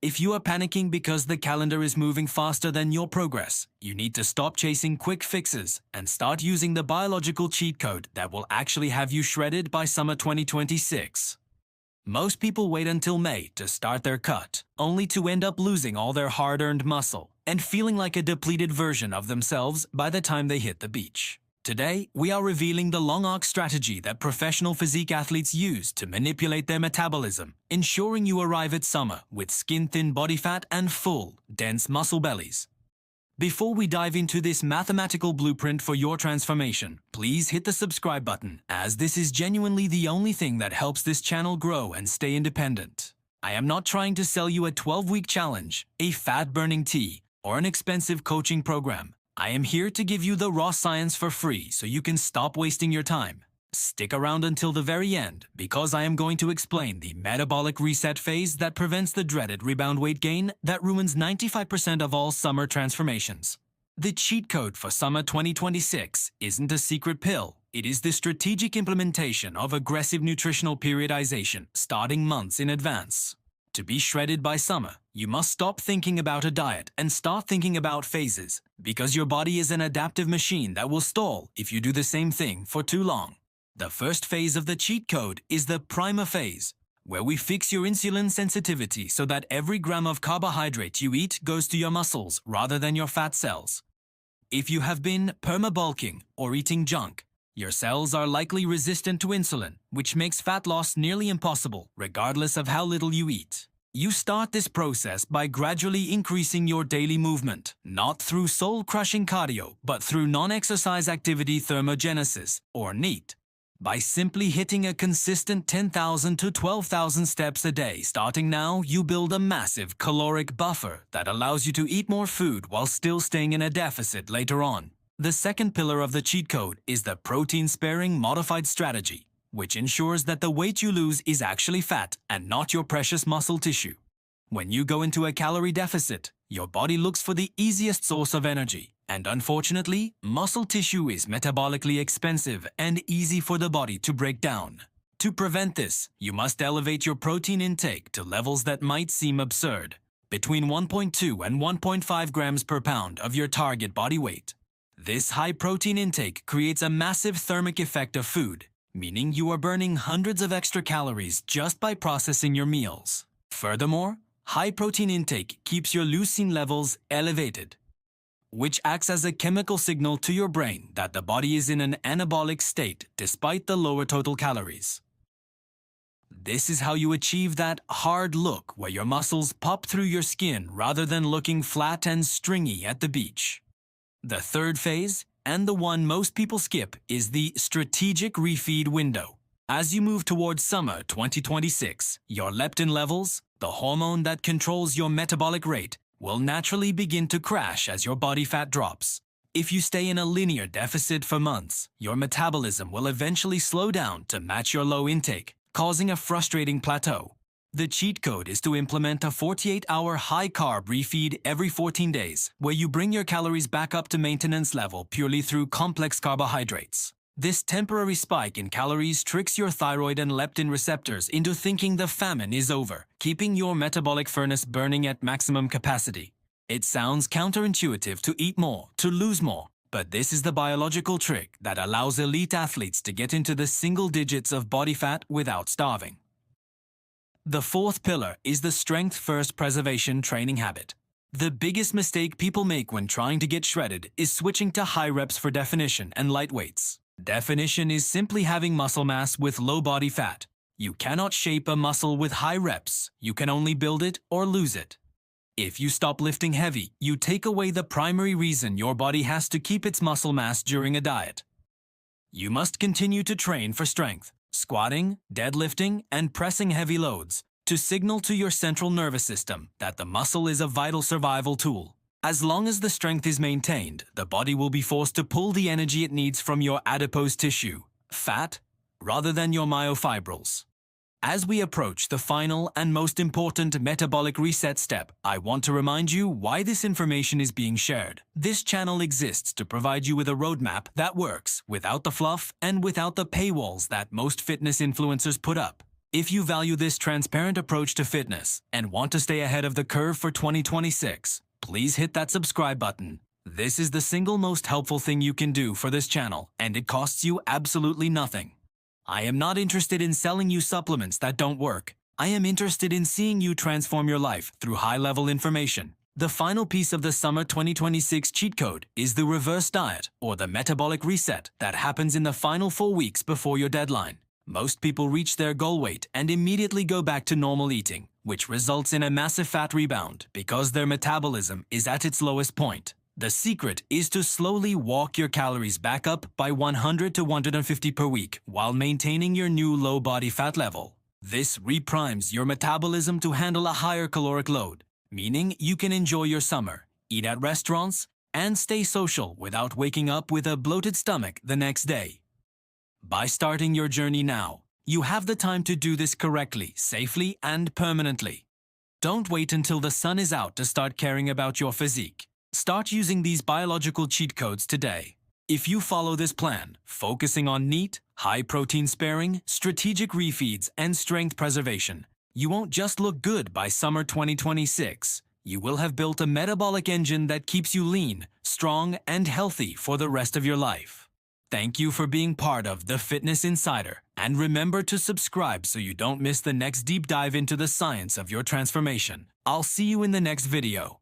If you are panicking because the calendar is moving faster than your progress, you need to stop chasing quick fixes and start using the biological cheat code that will actually have you shredded by summer 2026. Most people wait until May to start their cut, only to end up losing all their hard-earned muscle and feeling like a depleted version of themselves by the time they hit the beach. Today, we are revealing the long arc strategy that professional physique athletes use to manipulate their metabolism, ensuring you arrive at summer with skin-thin body fat and full, dense muscle bellies. Before we dive into this mathematical blueprint for your transformation, please hit the subscribe button, as this is genuinely the only thing that helps this channel grow and stay independent. I am not trying to sell you a 12-week challenge, a fat-burning tea, or an expensive coaching program. I am here to give you the raw science for free so you can stop wasting your time. Stick around until the very end, because I am going to explain the metabolic reset phase that prevents the dreaded rebound weight gain that ruins 95% of all summer transformations. The cheat code for summer 2026 isn't a secret pill. It is the strategic implementation of aggressive nutritional periodization starting months in advance. To be shredded by summer, you must stop thinking about a diet and start thinking about phases, because your body is an adaptive machine that will stall if you do the same thing for too long. The first phase of the cheat code is the primer phase, where we fix your insulin sensitivity so that every gram of carbohydrate you eat goes to your muscles rather than your fat cells. If you have been perma-bulking or eating junk, your cells are likely resistant to insulin, which makes fat loss nearly impossible, regardless of how little you eat. You start this process by gradually increasing your daily movement, not through soul-crushing cardio, but through non-exercise activity thermogenesis, or NEAT. By simply hitting a consistent 10,000 to 12,000 steps a day starting now, you build a massive caloric buffer that allows you to eat more food while still staying in a deficit later on. The second pillar of the cheat code is the protein-sparing modified strategy, which ensures that the weight you lose is actually fat and not your precious muscle tissue. When you go into a calorie deficit, your body looks for the easiest source of energy, and unfortunately, muscle tissue is metabolically expensive and easy for the body to break down. To prevent this, you must elevate your protein intake to levels that might seem absurd, between 1.2 and 1.5 grams per pound of your target body weight. This high protein intake creates a massive thermic effect of food, meaning you are burning hundreds of extra calories just by processing your meals. Furthermore, high protein intake keeps your leucine levels elevated, which acts as a chemical signal to your brain that the body is in an anabolic state despite the lower total calories. This is how you achieve that hard look where your muscles pop through your skin rather than looking flat and stringy at the beach. The third phase, and the one most people skip, is the strategic refeed window. As you move towards summer 2026, your leptin levels, the hormone that controls your metabolic rate, will naturally begin to crash as your body fat drops. If you stay in a linear deficit for months, your metabolism will eventually slow down to match your low intake, causing a frustrating plateau. The cheat code is to implement a 48-hour high-carb refeed every 14 days, where you bring your calories back up to maintenance level purely through complex carbohydrates. This temporary spike in calories tricks your thyroid and leptin receptors into thinking the famine is over, keeping your metabolic furnace burning at maximum capacity. It sounds counterintuitive to eat more, to lose more, but this is the biological trick that allows elite athletes to get into the single digits of body fat without starving. The fourth pillar is the strength-first preservation training habit. The biggest mistake people make when trying to get shredded is switching to high reps for definition and light weights. Definition is simply having muscle mass with low body fat. You cannot shape a muscle with high reps. You can only build it or lose it. If you stop lifting heavy, you take away the primary reason your body has to keep its muscle mass during a diet. You must continue to train for strength, squatting, deadlifting, and pressing heavy loads, to signal to your central nervous system that the muscle is a vital survival tool. As long as the strength is maintained, the body will be forced to pull the energy it needs from your adipose tissue, fat, rather than your myofibrils. As we approach the final and most important metabolic reset step, I want to remind you why this information is being shared. This channel exists to provide you with a roadmap that works, without the fluff and without the paywalls that most fitness influencers put up. If you value this transparent approach to fitness and want to stay ahead of the curve for 2026, please hit that subscribe button. This is the single most helpful thing you can do for this channel, and it costs you absolutely nothing. I am not interested in selling you supplements that don't work. I am interested in seeing you transform your life through high-level information. The final piece of the summer 2026 cheat code is the reverse diet, or the metabolic reset, that happens in the final 4 weeks before your deadline. Most people reach their goal weight and immediately go back to normal eating, which results in a massive fat rebound because their metabolism is at its lowest point. The secret is to slowly walk your calories back up by 100 to 150 per week while maintaining your new low body fat level. This reprimes your metabolism to handle a higher caloric load, meaning you can enjoy your summer, eat at restaurants, and stay social without waking up with a bloated stomach the next day. By starting your journey now, you have the time to do this correctly, safely, and permanently. Don't wait until the sun is out to start caring about your physique. Start using these biological cheat codes today. If you follow this plan, focusing on neat, high-protein sparing, strategic refeeds, and strength preservation, you won't just look good by summer 2026. You will have built a metabolic engine that keeps you lean, strong, and healthy for the rest of your life. Thank you for being part of The Fitness Insider, and remember to subscribe so you don't miss the next deep dive into the science of your transformation. I'll see you in the next video.